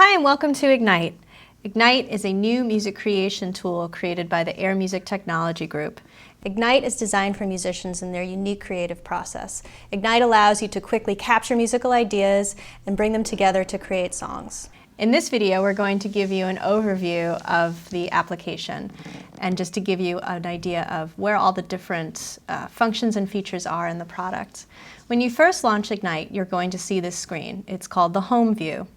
Hi and welcome to Ignite. Ignite is a new music creation tool created by the Air Music Technology Group. Ignite is designed for musicians in their unique creative process. Ignite allows you to quickly capture musical ideas and bring them together to create songs. In this video, we're going to give you an overview of the application and just to give you an idea of where all the different functions and features are in the product. When you first launch Ignite, you're going to see this screen. It's called the Home View.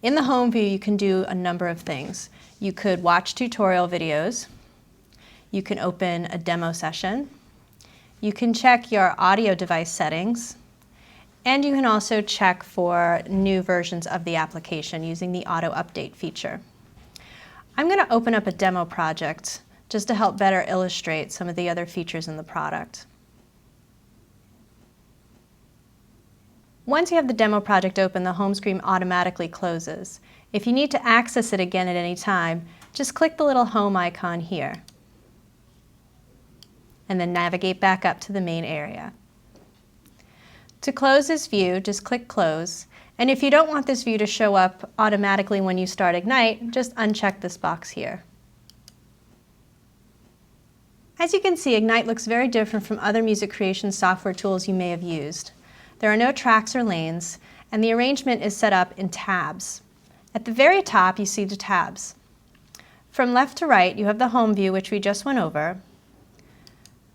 In the Home View, you can do a number of things. You could watch tutorial videos. You can open a demo session. You can check your audio device settings. And you can also check for new versions of the application using the auto update feature. I'm going to open up a demo project just to help better illustrate some of the other features in the product. Once you have the demo project open, the home screen automatically closes. If you need to access it again at any time, just click the little home icon here and then navigate back up to the main area. To close this view, just click Close, and if you don't want this view to show up automatically when you start Ignite, just uncheck this box here. As you can see, Ignite looks very different from other music creation software tools you may have used. There are no tracks or lanes, and the arrangement is set up in tabs. At the very top, you see the tabs. From left to right, you have the Home View, which we just went over,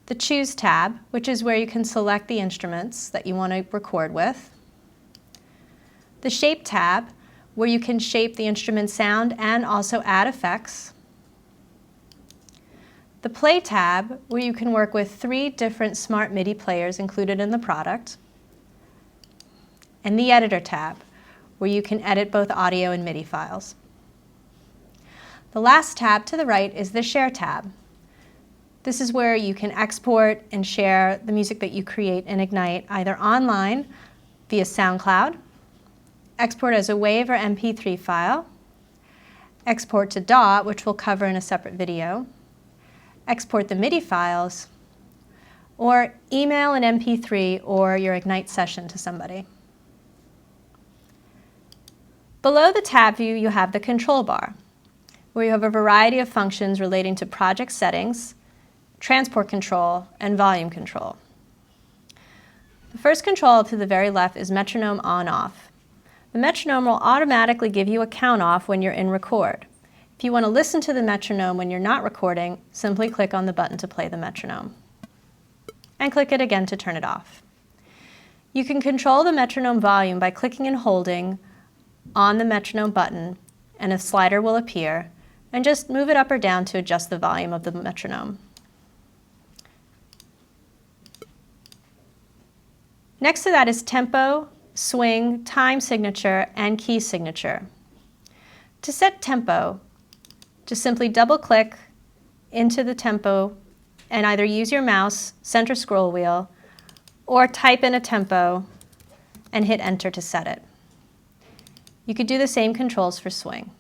the Choose tab, which is where you can select the instruments that you want to record with, the Shape tab, where you can shape the instrument sound and also add effects, the Play tab, where you can work with 3 different smart MIDI players included in the product, and the Editor tab, where you can edit both audio and MIDI files. The last tab to the right is the Share tab. This is where you can export and share the music that you create in Ignite either online via SoundCloud, export as a WAV or MP3 file, export to DAW, which we'll cover in a separate video, export the MIDI files, or email an MP3 or your Ignite session to somebody. Below the tab view, you have the control bar, where you have a variety of functions relating to project settings, transport control, and volume control. The first control to the very left is metronome on-off. The metronome will automatically give you a count-off when you're in record. If you want to listen to the metronome when you're not recording, simply click on the button to play the metronome. And click it again to turn it off. You can control the metronome volume by clicking and holding on the metronome button, and a slider will appear, and just move it up or down to adjust the volume of the metronome. Next to that is tempo, swing, time signature, and key signature. To set tempo, just simply double-click into the tempo and either use your mouse, center scroll wheel, or type in a tempo and hit enter to set it. You could do the same controls for swing.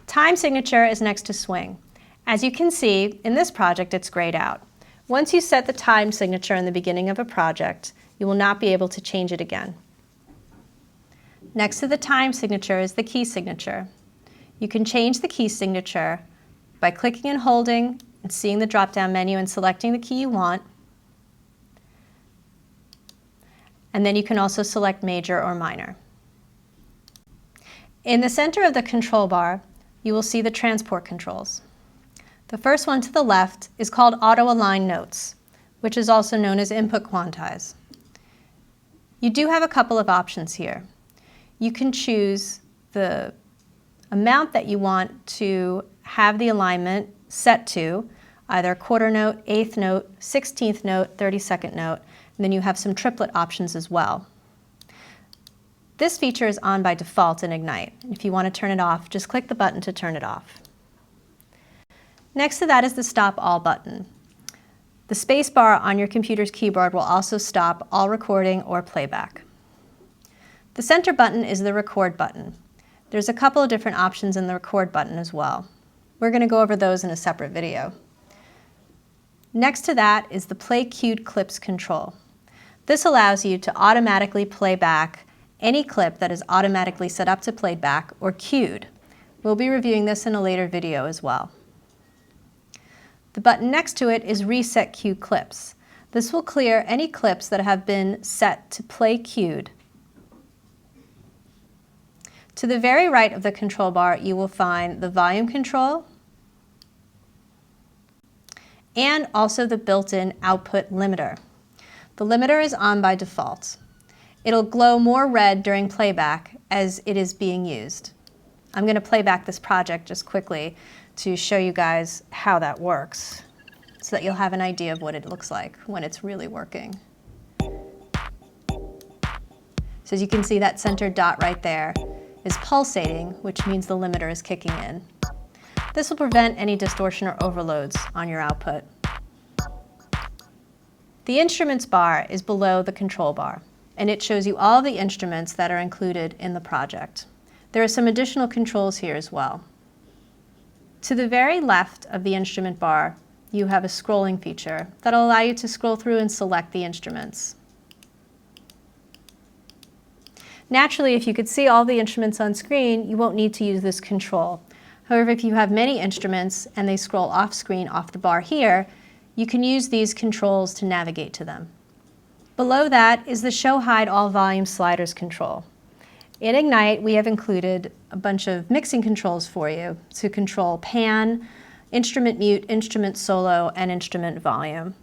Time signature is next to swing. As you can see, in this project, it's grayed out. Once you set the time signature in the beginning of a project, you will not be able to change it again. Next to the time signature is the key signature. You can change the key signature by clicking and holding and seeing the drop-down menu and selecting the key you want. And then you can also select major or minor. In the center of the control bar, you will see the transport controls. The first one to the left is called Auto Align Notes, which is also known as Input Quantize. You do have a couple of options here. You can choose the amount that you want to have the alignment set to, either quarter note, eighth note, 16th note, 32nd note, and then you have some triplet options as well. This feature is on by default in Ignite. If you want to turn it off, just click the button to turn it off. Next to that is the Stop All button. The space bar on your computer's keyboard will also stop all recording or playback. The center button is the Record button. There's a couple of different options in the Record button as well. We're going to go over those in a separate video. Next to that is the Play Queued Clips control. This allows you to automatically play back any clip that is automatically set up to playback or cued. We'll be reviewing this in a later video as well. The button next to it is Reset Cue Clips. This will clear any clips that have been set to play cued. To the very right of the control bar, you will find the volume control and also the built-in output limiter. The limiter is on by default. It'll glow more red during playback as it is being used. I'm going to play back this project just quickly to show you guys how that works so that you'll have an idea of what it looks like when it's really working. So as you can see, that center dot right there is pulsating, which means the limiter is kicking in. This will prevent any distortion or overloads on your output. The instruments bar is below the control bar, and it shows you all of the instruments that are included in the project. There are some additional controls here as well. To the very left of the instrument bar, you have a scrolling feature that'll allow you to scroll through and select the instruments. Naturally, if you could see all the instruments on screen, you won't need to use this control. However, if you have many instruments and they scroll off screen off the bar here, you can use these controls to navigate to them. Below that is the Show Hide All Volume Sliders control. In Ignite, we have included a bunch of mixing controls for you to control pan, instrument mute, instrument solo, and instrument volume.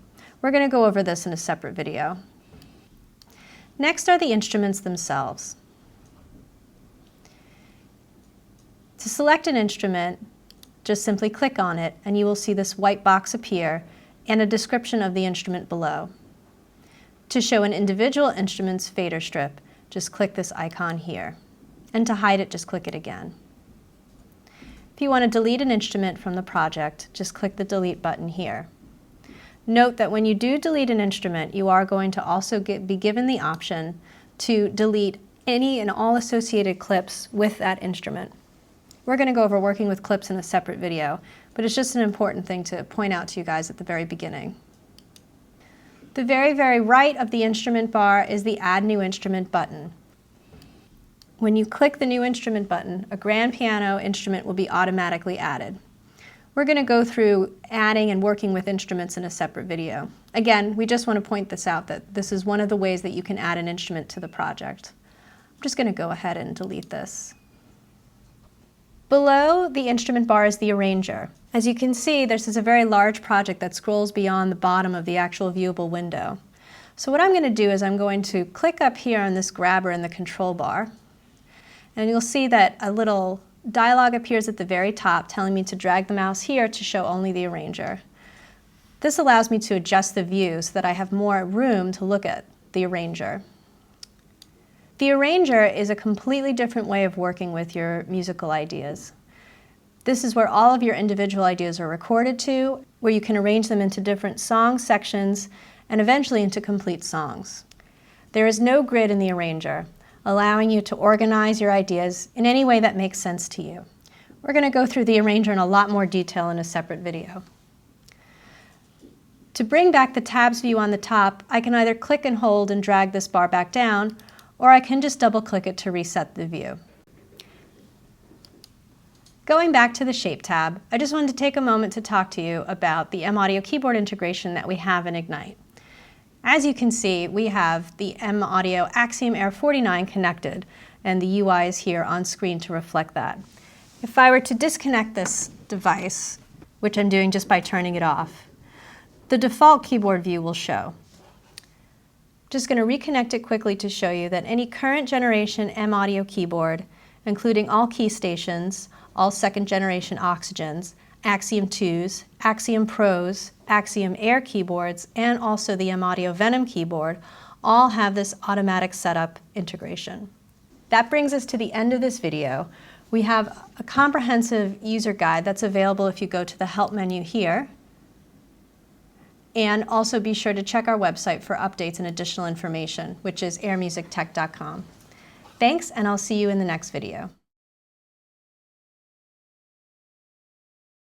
We're going to go over this in a separate video. Next are the instruments themselves. To select an instrument, just simply click on it and you will see this white box appear and a description of the instrument below. To show an individual instrument's fader strip, just click this icon here. And to hide it, just click it again. If you want to delete an instrument from the project, just click the delete button here. Note that when you do delete an instrument, you are going to also be given the option to delete any and all associated clips with that instrument. We're going to go over working with clips in a separate video, but it's just an important thing to point out to you guys at the very beginning. The very, very right of the instrument bar is the Add New Instrument button. When you click the New Instrument button, a grand piano instrument will be automatically added. We're going to go through adding and working with instruments in a separate video. Again, we just want to point this out that this is one of the ways that you can add an instrument to the project. I'm just going to go ahead and delete this. Below the instrument bar is the arranger. As you can see, this is a very large project that scrolls beyond the bottom of the actual viewable window. So what I'm going to do is I'm going to click up here on this grabber in the control bar, and you'll see that a little dialog appears at the very top telling me to drag the mouse here to show only the arranger. This allows me to adjust the view so that I have more room to look at the arranger. The arranger is a completely different way of working with your musical ideas. This is where all of your individual ideas are recorded to, where you can arrange them into different song sections and eventually into complete songs. There is no grid in the arranger, allowing you to organize your ideas in any way that makes sense to you. We're going to go through the arranger in a lot more detail in a separate video. To bring back the tabs view on the top, I can either click and hold and drag this bar back down, or I can just double-click it to reset the view. Going back to the Shape tab, I just wanted to take a moment to talk to you about the M-Audio keyboard integration that we have in Ignite. As you can see, we have the M-Audio Axiom Air 49 connected, and the UI is here on screen to reflect that. If I were to disconnect this device, which I'm doing just by turning it off, the default keyboard view will show. Just going to reconnect it quickly to show you that any current generation M-Audio keyboard, including all key stations, all second generation Oxygens, Axiom 2s, Axiom Pros, Axiom Air keyboards, and also the M-Audio Venom keyboard, all have this automatic setup integration. That brings us to the end of this video. We have a comprehensive user guide that's available if you go to the Help menu here. And also be sure to check our website for updates and additional information, which is airmusictech.com. Thanks, and I'll see you in the next video.